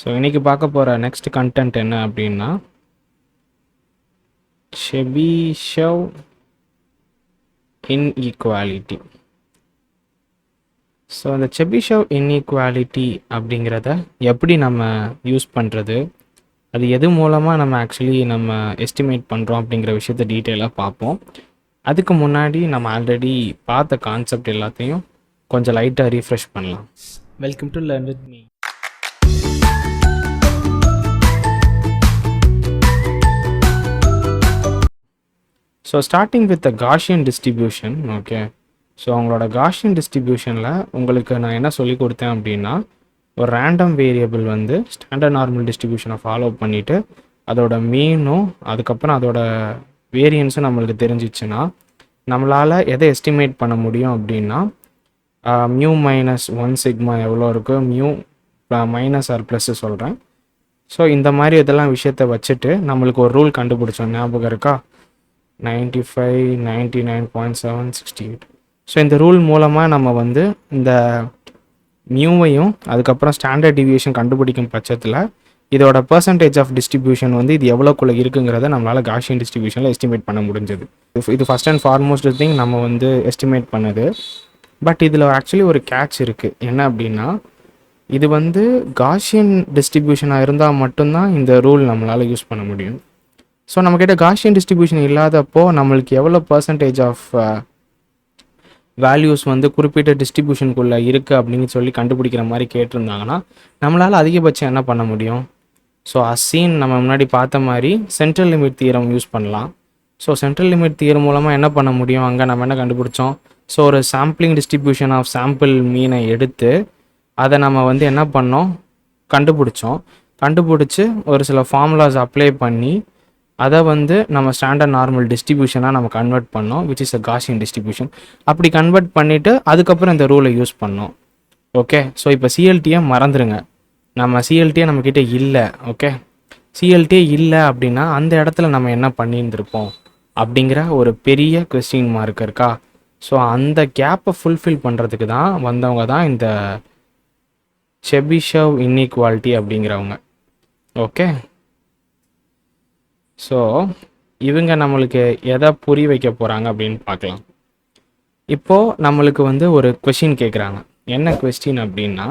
So இன்றைக்கி பார்க்க போகிற நெக்ஸ்ட் கண்டென்ட் என்ன அப்படின்னா செபிஷவ் இன்ஈக்வாலிட்டி. ஸோ அந்த செபிஷவ் இன்ஈக்வாலிட்டி அப்படிங்கிறத எப்படி நம்ம யூஸ் பண்ணுறது, அது எது மூலமாக நம்ம நம்ம எஸ்டிமேட் பண்ணுறோம் அப்படிங்கிற விஷயத்த டீட்டெயிலாக பார்ப்போம். அதுக்கு முன்னாடி நம்ம ஆல்ரெடி பார்த்த கான்செப்ட் எல்லாத்தையும் கொஞ்சம் லைட்டாக ரீஃப்ரெஷ் பண்ணலாம். Welcome to learn with me. So starting with the Gaussian distribution. Okay, so அவங்களோட காஷியன் டிஸ்ட்ரிபியூஷனில் உங்களுக்கு நான் என்ன சொல்லி கொடுத்தேன் அப்படின்னா, ஒரு ரேண்டம் வேரியபிள் வந்து ஸ்டாண்டர்ட் நார்மல் டிஸ்ட்ரிபியூஷனை ஃபாலோ பண்ணிவிட்டு அதோட மீனும் அதுக்கப்புறம் அதோட வேரியன்ஸும் நம்மளுக்கு தெரிஞ்சிச்சுன்னா நம்மளால் எதை எஸ்டிமேட் பண்ண முடியும் அப்படின்னா, மியூ மைனஸ் 1 சிக்மா எவ்வளோ இருக்குது, மியூ மைனஸ் ஆர் ப்ளஸ்ஸு சொல்கிறேன். ஸோ இந்த மாதிரி இதெல்லாம் விஷயத்தை வச்சுட்டு நம்மளுக்கு ஒரு ரூல் கண்டுபிடிச்சோம், ஞாபகம் இருக்கா? 95, 99.7, 68. ஸோ இந்த ரூல் மூலமாக நம்ம வந்து இந்த மியூவையும் அதுக்கப்புறம் ஸ்டாண்டர்ட் டிவியேஷன் கண்டுபிடிக்கும் பட்சத்தில் இதோட பர்சன்டேஜ் ஆஃப் டிஸ்ட்ரிபியூஷன் வந்து இது எவ்வளோக்குள்ளே இருக்குங்கிறத நம்மளால் காஷியன் டிஸ்ட்ரிபியூஷனில் எஸ்டிமேட் பண்ண முடிஞ்சது. இது ஃபஸ்ட் அண்ட் ஃபார்மோஸ்ட் திங் நம்ம வந்து எஸ்டிமேட் பண்ணது. பட் இதில் ஆக்சுவலி ஒரு கேட்ச் இருக்குது. என்ன அப்படின்னா, இது வந்து காஷியன் டிஸ்ட்ரிபியூஷனாக இருந்தால் மட்டும்தான் இந்த ரூல் நம்மளால் யூஸ் பண்ண முடியும். ஸோ நம்மக்கிட்ட காஷியன் டிஸ்ட்ரிபியூஷன் இல்லாதப்போ நம்மளுக்கு எவ்வளோ பர்சன்டேஜ் ஆஃப் வேல்யூஸ் வந்து குறிப்பிட்ட டிஸ்ட்ரிபியூஷனுக்குள்ளே இருக்குது அப்படின்னு சொல்லி கண்டுபிடிக்கிற மாதிரி கேட்டிருந்தாங்கன்னா நம்மளால் அதிகபட்சம் என்ன பண்ண முடியும்? ஸோ அசீன் நம்ம முன்னாடி பார்த்த மாதிரி சென்ட்ரல் லிமிட் தியரம் யூஸ் பண்ணலாம். ஸோ சென்ட்ரல் லிமிட் தியரம் மூலமாக என்ன பண்ண முடியும்? அங்கே நம்ம என்ன கண்டுபிடிச்சோம்? ஸோ ஒரு சாம்பிளிங் டிஸ்ட்ரிபியூஷன் ஆஃப் சாம்பிள் மீனை எடுத்து அதை நம்ம வந்து என்ன பண்ணோம்? கண்டுபிடிச்சி ஒரு சில ஃபார்முலாஸ் அப்ளை பண்ணி அதை வந்து நம்ம ஸ்டாண்டர்ட் நார்மல் டிஸ்ட்ரிபியூஷனாக நம்ம கன்வெர்ட் பண்ணோம், which is a Gaussian distribution. அப்படி கன்வெர்ட் பண்ணிவிட்டு அதுக்கப்புறம் இந்த ரூலை யூஸ் பண்ணோம். ஓகே, ஸோ இப்போ சிஎல்டியை மறந்துடுங்க. நம்ம சிஎல்டியே நம்மக்கிட்ட இல்லை. ஓகே, சிஎல்டியே இல்லை அப்படின்னா அந்த இடத்துல நம்ம என்ன பண்ணியிருந்திருப்போம் அப்படிங்கிற ஒரு பெரிய கொஸ்டின் மார்க் இருக்கா? ஸோ அந்த கேப்பை ஃபுல்ஃபில் பண்ணுறதுக்கு தான் வந்தவங்க தான் இந்த செபிஷவ் இன்ஈக்வாலிட்டி அப்படிங்கிறவங்க. ஓகே, ஸோ இவங்க நம்மளுக்கு எதை புரிய வைக்க போகிறாங்க அப்படின்னு பார்க்கலாம். இப்போது நம்மளுக்கு வந்து ஒரு கொஸ்டின் கேட்குறாங்க. என்ன கொஸ்டின் அப்படின்னா,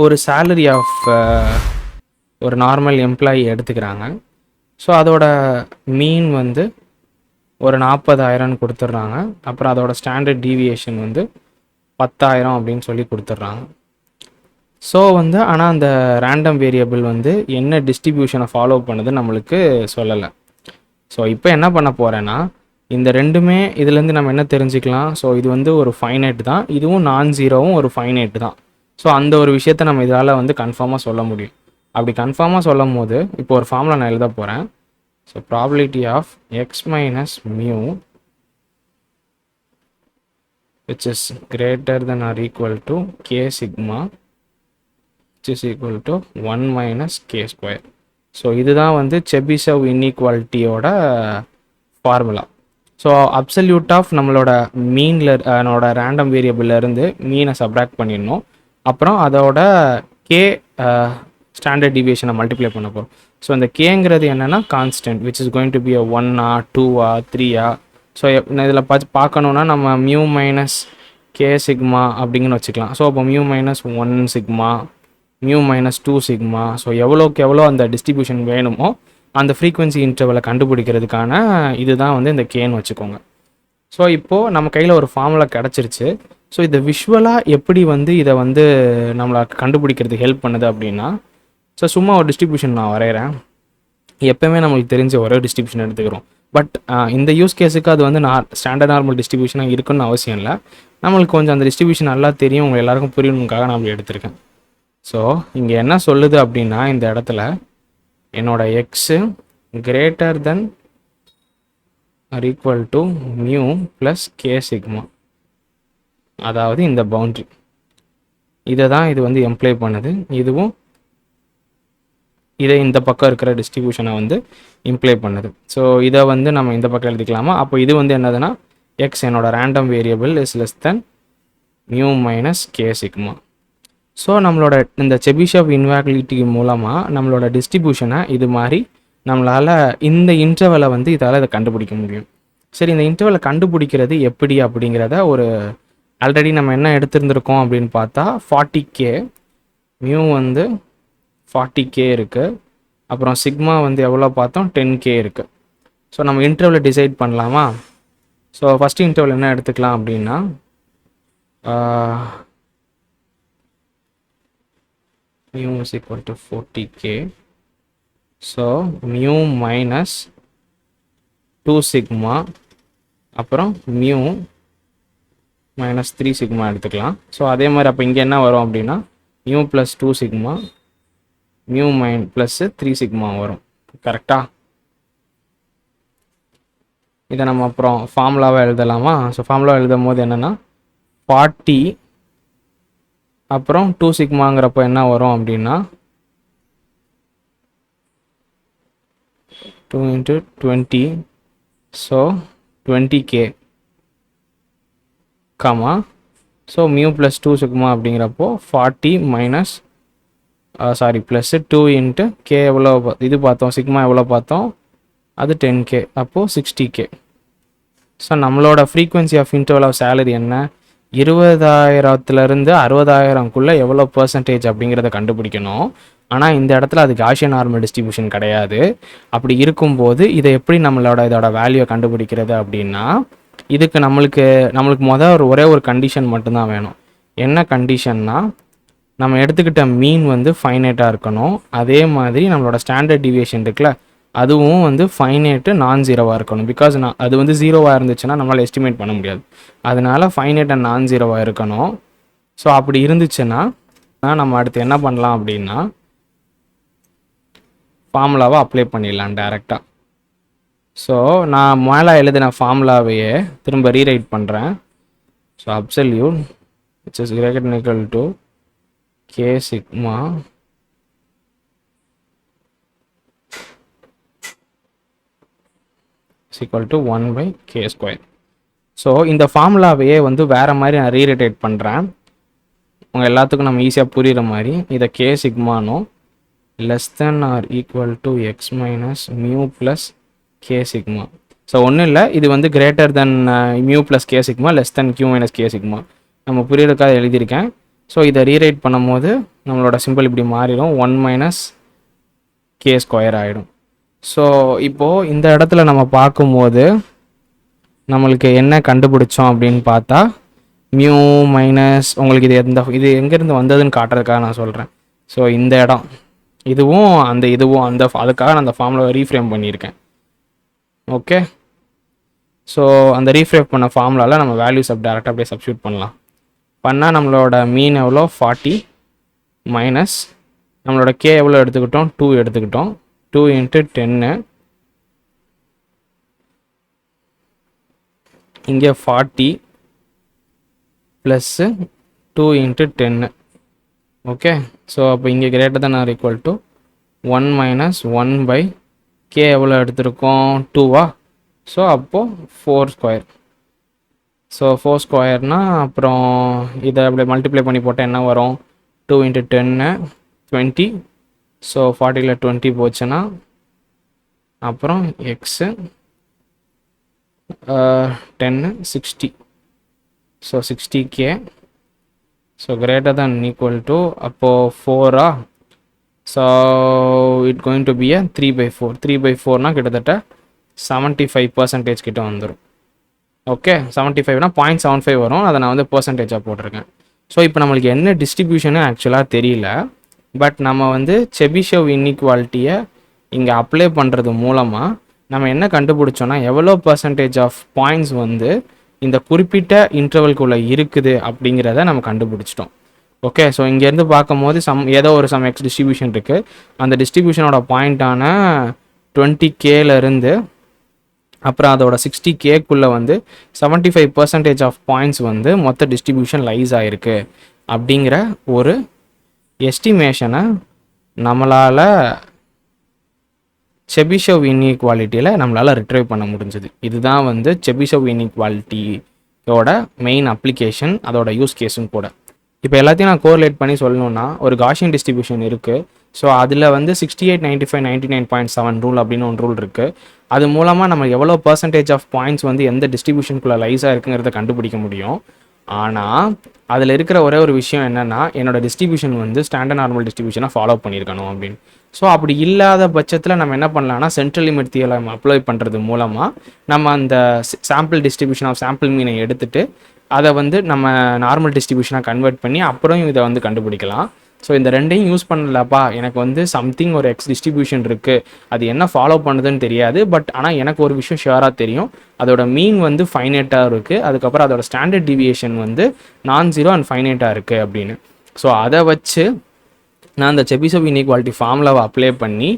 ஒரு சேலரி ஆஃப் ஒரு நார்மல் எம்ப்ளாயி எடுத்துக்கிறாங்க. ஸோ அதோட மீன் வந்து ஒரு 40,000 கொடுத்துட்றாங்க. அப்புறம் அதோட ஸ்டாண்டர்ட் டீவியேஷன் வந்து 10,000 அப்படின்னு சொல்லி கொடுத்துட்றாங்க. ஸோ வந்து ஆனால் அந்த ரேண்டம் வேரியபிள் வந்து என்ன டிஸ்ட்ரிபியூஷனை ஃபாலோ பண்ணுது நம்மளுக்கு சொல்லலை. ஸோ இப்போ என்ன பண்ண போகிறேன்னா, இந்த ரெண்டுமே இதுலேருந்து நம்ம என்ன தெரிஞ்சுக்கலாம்? ஸோ இது வந்து ஒரு ஃபைனைட் தான், இதுவும் நான் ஜீரோவும் ஒரு ஃபைனைட் தான். ஸோ அந்த ஒரு விஷயத்தை நம்ம இதால் வந்து கன்ஃபார்மாக சொல்ல முடியும். அப்படி கன்ஃபார்மாக சொல்லும் போது இப்போ ஒரு ஃபார்முலா நான் எழுத போகிறேன். So probability of x minus mu which is greater than or equal to k sigma is equal to 1 minus k square. So இதுதான் வந்து செபிஷவ் இன்ஈக்வாலிட்டியோட ஃபார்முலா. ஸோ அப்சல்யூட் ஆஃப் நம்மளோட மீனில் ரேண்டம் வேரியபிள்லேருந்து மீனை சப்ராக்ட் பண்ணிடணும். அப்புறம் அதோட கே ஸ்டாண்டர்ட் டிவியேஷனை மல்டிப்ளை பண்ண போகிறோம். ஸோ இந்த கேங்கிறது என்னென்னா constant, which is going to be a 1 2 3. So இதில் பார்க்கணுன்னா நம்ம மியூ மைனஸ் கே சிக்மா அப்படிங்கன்னு வச்சுக்கலாம். ஸோ அப்போ mu minus 1 sigma, mu minus 2 sigma. So எவ்வளோக்கு எவ்வளோ அந்த டிஸ்ட்ரிபியூஷன் வேணுமோ அந்த ஃப்ரீக்வன்சி இன்டர்வலை கண்டுபிடிக்கிறதுக்கான இதுதான் வந்து இந்த கேன்னு வச்சுக்கோங்க. ஸோ இப்போது நம்ம கையில் ஒரு ஃபார்முலா கிடச்சிருச்சு. ஸோ இதை விஷுவலாக எப்படி வந்து இதை வந்து நம்மளை கண்டுபிடிக்கிறதுக்கு ஹெல்ப் பண்ணுது அப்படின்னா, ஸோ சும்மா ஒரு டிஸ்ட்ரிபியூஷன் நான் வரைகிறேன். எப்போவுமே நம்மளுக்கு தெரிஞ்ச ஒரே டிஸ்ட்ரிபியூஷன் எடுத்துக்கிறோம். பட் இந்த யூஸ் கேஸுக்கு அது வந்து ஸ்டாண்டர்ட் நார்மல் டிஸ்ட்ரிபியூஷனாக இருக்குன்னு அவசியம் இல்லை. நம்மளுக்கு கொஞ்சம் அந்த டிஸ்ட்ரிபியூஷன் நல்லா தெரியும், உங்கள் எல்லாருக்கும் புரியணுக்காக நான் அப்படி எடுத்திருக்கேன். ஸோ இங்கே என்ன சொல்லுது அப்படின்னா, இந்த இடத்துல என்னோட x greater than or equal to mu plus k sigma, அதாவது இந்த பவுண்ட்ரி இதை தான் இது வந்து எம்ப்ளை பண்ணுது. இதுவும் இதை இந்த பக்கம் இருக்கிற டிஸ்ட்ரிபியூஷனை வந்து இம்ப்ளை பண்ணுது. ஸோ இதை வந்து நம்ம இந்த பக்கம் எழுதிக்கலாமா? அப்போ இது வந்து என்னதுன்னா, எக்ஸ் என்னோட random variable is less than mu minus K sigma. So நம்மளோட இந்த செபிஷேவ் இன்வாலிடிட்டி மூலமாக நம்மளோட டிஸ்ட்ரிபியூஷனை இது மாதிரி நம்மளால் இந்த இன்டர்வலை வந்து இதை கண்டுபிடிக்க முடியும். சரி, இந்த இன்டர்வலை கண்டுபிடிக்கிறது எப்படி அப்படிங்கிறத ஒரு ஆல்ரெடி நம்ம என்ன எடுத்திருந்திருக்கோம் அப்படின்னு பார்த்தா 40K மியூ வந்து 40K இருக்குது. அப்புறம் சிக்மா வந்து எவ்வளோ பார்த்தோம், 10K இருக்குது. ஸோ நம்ம இன்டர்வலை டிசைட் பண்ணலாமா? ஸோ ஃபஸ்ட்டு இன்டர்வல் என்ன எடுத்துக்கலாம் அப்படின்னா mu is equal to 40K. So mu minus 2 sigma அப்புறம் mu minus 3 sigma எடுத்துக்கலாம். ஸோ அதே மாதிரி அப்போ இங்கே என்ன வரும் அப்படின்னா mu plus 2 sigma mu plus 3 sigma வரும். கரெக்டா? இதை நம்ம அப்புறம் ஃபார்முலாவை எழுதலாமா? ஸோ ஃபார்முலா எழுதும் போது என்னென்னா 40 அப்புறம் 2 சிக்மாங்கிறப்போ என்ன வரும் அப்படின்னா 2 into 20, so 20K comma. So mu plus 2 sigma அப்படிங்கிறப்போ 40 மைனஸ் ப்ளஸ் 2 இன்ட்டு கே எவ்வளோ இது பார்த்தோம், சிக்மா எவ்வளோ பார்த்தோம், அது 10K, அப்போது 60K. ஸோ நம்மளோட frequency of interval of salary என்ன, 20,000லேருந்து 60,000க்குள்ளே எவ்வளோ பர்சன்டேஜ் அப்படிங்கிறத கண்டுபிடிக்கணும். ஆனால் இந்த இடத்துல அது காஷியன் நார்மல் டிஸ்ட்ரிபியூஷன் கிடையாது. அப்படி இருக்கும்போது இதை எப்படி இதோட வேல்யூவை கண்டுபிடிக்கிறது அப்படின்னா, இதுக்கு நம்மளுக்கு ஒரே ஒரு கண்டிஷன் மட்டும்தான் வேணும். என்ன கண்டிஷன்னா, நம்ம எடுத்துக்கிட்ட மீன் வந்து ஃபைனைட்டாக இருக்கணும். அதே மாதிரி நம்மளோட ஸ்டாண்டர்ட் டிவியேஷன் இருக்குல்ல, அதுவும் வந்து ஃபைனைட்டு நான் ஜீரோவாக இருக்கணும். பிகாஸ் அது வந்து ஜீரோவாக இருந்துச்சுன்னா நம்மளால் எஸ்டிமேட் பண்ண முடியாது. அதனால ஃபைனைட் அண்ட் நான் ஜீரோவாக இருக்கணும். ஸோ அப்படி இருந்துச்சுன்னா நம்ம அடுத்து என்ன பண்ணலாம் அப்படின்னா ஃபார்முலாவை அப்ளை பண்ணிடலாம் டேரெக்டாக. ஸோ நான் மேலே எழுதின ஃபார்முலாவையே திரும்ப ரீரைட் பண்ணுறேன். So absolute which is greater than equal to K sigma is equal to 1 by K square. So இந்த ஃபார்முலாவையே வந்து வேறு மாதிரி நான் ரீரைட் பண்ணுறேன். உங்கள் எல்லாத்துக்கும் நம்ம ஈஸியாக புரிகிற மாதிரி இதை K சிக்மானோ less than or equal to x minus mu plus K sigma. So ஒன்றும் இல்லை, இது வந்து greater than mu plus K sigma less than Q minus K sigma நம்ம புரியுறதுக்காக எழுதியிருக்கேன். ஸோ இதை ரீரைட் பண்ணும்போது நம்மளோட சிம்பிள் இப்படி மாறிடும், 1 மைனஸ் K ஸ்கொயர் ஆகிடும். ஸோ இப்போது இந்த இடத்துல நம்ம பார்க்கும்போது நம்மளுக்கு என்ன கண்டுபிடிச்சோம் அப்படின்னு பார்த்தா மியூ மைனஸ், உங்களுக்கு இது எங்கேருந்து வந்ததுன்னு காட்டுறதுக்காக நான் சொல்கிறேன். ஸோ இந்த இடம் இதுவும் அதுக்காக நான் அந்த ஃபார்முலாவை ரீஃப்ரேம் பண்ணியிருக்கேன். ஓகே, ஸோ அந்த ரீஃப்ரேம் பண்ண ஃபார்முலாவில் நம்ம வேல்யூஸ் டேரெக்டாக அப்படியே சப்ஸ்டியூட் பண்ணலாம். பண்ணால் நம்மளோட மீன் எவ்வளோ 40 மைனஸ் நம்மளோட K எவ்வளோ எடுத்துக்கிட்டோம், 2 எடுத்துக்கிட்டோம். 2 into 10, இங்கே 40 ப்ளஸ் 2 into 10. ஓகே, ஸோ அப்போ இங்கே greater than or equal to 1 minus 1 by K எவ்வளோ எடுத்திருக்கோம், 2வா. ஸோ அப்போது 4 ஸ்கொயர். ஸோ 4 ஸ்கொயர்னா அப்புறம் இதை அப்படியே மல்டிப்ளை பண்ணி போட்டால் என்ன வரும், 2 into 10 20. ஸோ 40ல் 20 போச்சுன்னா அப்புறம் x 10 60. So 60K. So greater than equal to அப்போது 4ஆ. So it going to be a 3/4. 3/4னா கிட்டத்தட்ட 75% கிட்ட வந்துடும். ஓகே, 75னா 0.75 வரும். அதை நான் வந்து பர்சன்டேஜாக போட்டிருக்கேன். ஸோ இப்போ நம்மளுக்கு என்ன டிஸ்ட்ரிபியூஷனு ஆக்சுவலாக தெரியல. பட் நம்ம வந்து செபிஷேவ் இன்இக்வாலிட்டியை இங்கே அப்ளை பண்ணுறது மூலமாக நம்ம என்ன கண்டுபிடிச்சோன்னா எவ்வளோ பர்சன்டேஜ் ஆஃப் பாயிண்ட்ஸ் வந்து இந்த குறிப்பிட்ட இன்டர்வல்குள்ளே இருக்குது அப்படிங்கிறத நம்ம கண்டுபிடிச்சிட்டோம். ஓகே, ஸோ இங்கேருந்து பார்க்கும்போது ஏதோ ஒரு எக்ஸ் டிஸ்ட்ரிபியூஷன் இருக்குது. அந்த டிஸ்ட்ரிபியூஷனோட பாயிண்ட்டான 20Kலேருந்து அப்புறம் அதோட 60Kக்குள்ளே வந்து 75% ஆஃப் பாயிண்ட்ஸ் வந்து மொத்த டிஸ்ட்ரிபியூஷன் லைஸ் ஆகிருக்கு அப்படிங்கிற ஒரு எஸ்டிமேஷனை நம்மளால் செபிஷேவ் இன்இக்வாலிட்டியில் நம்மளால் ரிட்ரைவ் பண்ண முடிஞ்சது. இதுதான் வந்து செபிஷேவ் இன்இக்வாலிட்டியோட மெயின் அப்ளிகேஷன், அதோட யூஸ் கேஸும் கூட. இப்போ எல்லாத்தையும் நான் கோரிலேட் பண்ணி சொல்லணும்னா ஒரு காஷியன் டிஸ்ட்ரிபியூஷன் இருக்குது. ஸோ அதில் வந்து 68, 95, 99.7 ரூல் அப்படின்னு ஒன்று ரூல் இருக்குது. அது மூலமாக நம்ம எவ்வளோ பர்சன்டேஜ் ஆஃப் பாயிண்ட்ஸ் வந்து எந்த டிஸ்ட்ரிபியூஷனுக்குள்ளே லைஸாக இருக்குங்கிறத கண்டுபிடிக்க முடியும். ஆனால் அதில் இருக்கிற ஒரே ஒரு விஷயம் என்னென்னா, என்னோட டிஸ்ட்ரிபியூஷன் வந்து ஸ்டாண்டர்ட் நார்மல் டிஸ்ட்ரிபியூஷனை ஃபாலோ பண்ணியிருக்கணும் அப்படின்னு. ஸோ அப்படி இல்லாத பட்சத்தில் நம்ம என்ன பண்ணலாம்னா, சென்ட்ரல் லிமிட் தியரம் அப்ளை பண்ணுறது மூலமாக நம்ம அந்த சாம்பிள் டிஸ்ட்ரிபியூஷன் ஆஃப் சாம்பிள் மீனை எடுத்துகிட்டு அதை வந்து நம்ம நார்மல் டிஸ்ட்ரிபியூஷனாக கன்வெர்ட் பண்ணி அப்புறம் இதை வந்து கண்டுபிடிக்கலாம். ஸோ இந்த ரெண்டையும் யூஸ் பண்ணலப்பா, எனக்கு வந்து சம்திங் ஒரு எக்ஸ் டிஸ்ட்ரிபியூஷன் இருக்குது, அது என்ன ஃபாலோ பண்ணுதுன்னு தெரியாது, பட் ஆனால் எனக்கு ஒரு விஷயம் ஷியராக தெரியும், அதோட மீன் வந்து ஃபைனைட்டாக இருக்குது, அதுக்கப்புறம் அதோட ஸ்டாண்டர்ட் டிவியேஷன் வந்து நான்-0 அண்ட் ஃபைனைட்டாக இருக்குது அப்படின்னு. ஸோ அதை வச்சு நான் அந்த செபிஷேவ் இன்இக்வாலிட்டி ஃபார்முலாவை அப்ளை பண்ணி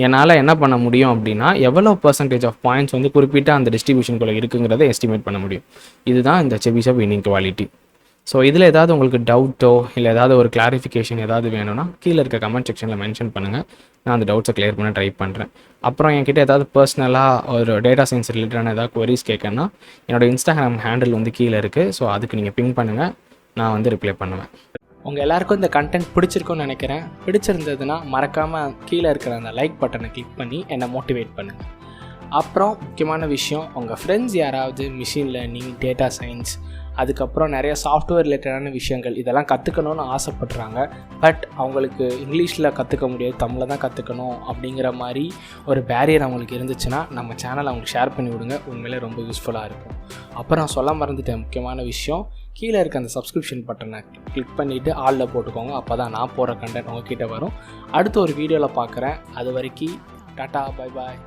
என்னால் என்ன பண்ண முடியும் அப்படின்னா, எவ்வளோ பர்சன்டேஜ் ஆஃப் பாயிண்ட்ஸ் வந்து குறிப்பிட்ட அந்த டிஸ்ட்ரிபியூஷனுக்குள்ளே இருக்குங்கிறத எஸ்டிமேட் பண்ண முடியும். இதுதான் இந்த செபிஷேவ் இன்இக்வாலிட்டி. ஸோ இதில் ஏதாவது உங்களுக்கு டவுட்டோ இல்லை ஏதாவது ஒரு கிளாரிஃபிகேஷன் ஏதாவது வேணும்னா கீழே இருக்க கமெண்ட் செக்ஷனில் மென்ஷன் பண்ணுங்கள். நான் அந்த டவுட்ஸை கிளியர் பண்ண ட்ரை பண்ணுறேன். அப்புறம் என்கிட்ட ஏதாவது பர்சனலாக ஒரு டேட்டா சயின்ஸ் ரிலேட்டடான ஏதாவது குவரிஸ் கேட்கணுன்னா என்னோடய இன்ஸ்டாகிராம் ஹேண்டில் வந்து கீழே இருக்குது. ஸோ அதுக்கு நீங்கள் பிங் பண்ணுங்கள், நான் வந்து ரிப்ளை பண்ணுவேன். உங்கள் எல்லாருக்கும் இந்த கண்டென்ட் பிடிச்சிருக்குன்னு நினைக்கிறேன். பிடிச்சிருந்ததுன்னா மறக்காமல் கீழே இருக்கிற அந்த லைக் பட்டனை கிளிக் பண்ணி என்னை மோட்டிவேட் பண்ணுங்கள். அப்புறம் முக்கியமான விஷயம், உங்கள் ஃப்ரெண்ட்ஸ் யாராவது மிஷின் லேர்னிங், டேட்டா சயின்ஸ், அதுக்கப்புறம் நிறைய சாஃப்ட்வேர் ரிலேட்டடான விஷயங்கள் இதெல்லாம் கற்றுக்கணும்னு ஆசைப்பட்றாங்க, பட் அவங்களுக்கு இங்கிலீஷில் கற்றுக்க முடியாது, தமிழில் தான் கற்றுக்கணும் அப்படிங்கிற மாதிரி ஒரு பேரியர் அவங்களுக்கு இருந்துச்சுன்னா நம்ம சேனல் அவங்களுக்கு ஷேர் பண்ணி விடுங்க. உண்மையிலே ரொம்ப யூஸ்ஃபுல்லாக இருக்கும். அப்புறம் சொல்ல மறந்துட்டேன், முக்கியமான விஷயம், கீழே இருக்க அந்த சப்ஸ்கிரிப்ஷன் பட்டனை கிளிக் பண்ணிவிட்டு ஆளில் போட்டுக்கோங்க. அப்போ தான் நான் போகிற கண்டென்ட் உங்ககிட்ட வரும். அடுத்த ஒரு வீடியோவில் பார்க்குறேன். அது வரைக்கும் டாட்டா, பை பாய்.